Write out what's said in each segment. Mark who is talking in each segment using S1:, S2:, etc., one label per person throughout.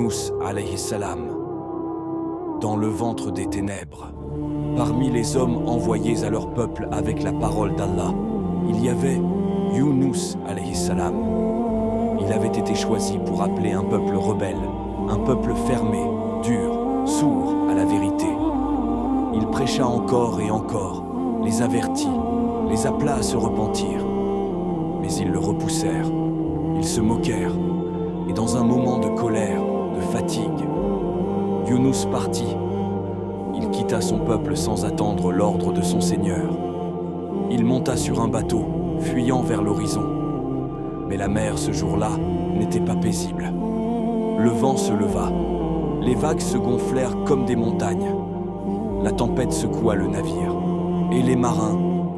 S1: Younous alayhi salam, dans le ventre des ténèbres. Parmi les hommes envoyés à leur peuple avec la parole d'Allah, il y avait Younous alayhi salam. Il avait été choisi pour appeler un peuple rebelle, un peuple fermé, dur, sourd à la vérité. Il prêcha encore et encore, les avertit, les appela à se repentir. Mais ils le repoussèrent, ils se moquèrent, et dans un moment de colère, de fatigue, Younous partit. Il quitta son peuple sans attendre l'ordre de son Seigneur. Il monta sur un bateau, fuyant vers l'horizon. Mais la mer ce jour-là n'était pas paisible. Le vent se leva, les vagues se gonflèrent comme des montagnes. La tempête secoua le navire, et les marins,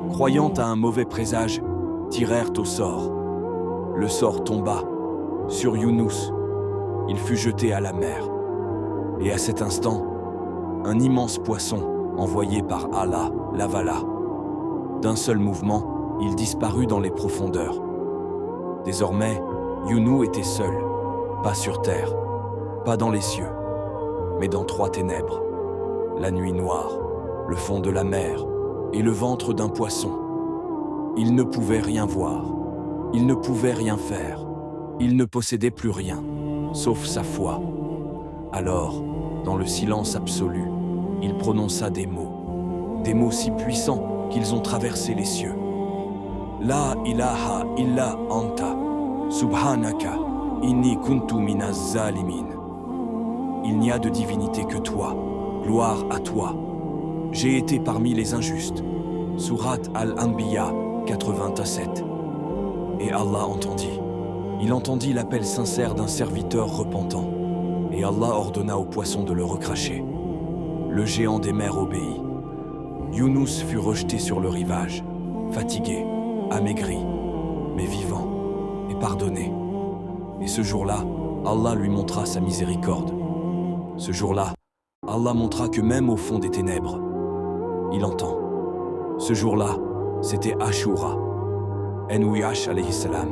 S1: croyant à un mauvais présage, tirèrent au sort. Le sort tomba sur Younous. Il fut jeté à la mer. Et à cet instant, un immense poisson, envoyé par Allah, l'avala. D'un seul mouvement, il disparut dans les profondeurs. Désormais, Younous était seul, pas sur terre, pas dans les cieux, mais dans trois ténèbres. La nuit noire, le fond de la mer et le ventre d'un poisson. Il ne pouvait rien voir, il ne pouvait rien faire, il ne possédait plus rien, sauf sa foi. Alors, dans le silence absolu, il prononça des mots si puissants qu'ils ont traversé les cieux. La ilaha illa anta, subhanaka, inni kuntu minaz zalimin. Il n'y a de divinité que toi, gloire à toi. J'ai été parmi les injustes. Sourate Al-Anbiya 87. Et Allah entendit. Il entendit l'appel sincère d'un serviteur repentant. Et Allah ordonna au poisson de le recracher. Le géant des mers obéit. Younous fut rejeté sur le rivage, fatigué, amaigri, mais vivant et pardonné. Et ce jour-là, Allah lui montra sa miséricorde. Ce jour-là, Allah montra que même au fond des ténèbres, il entend. Ce jour-là, c'était Ashura. Nuh alayhi salam.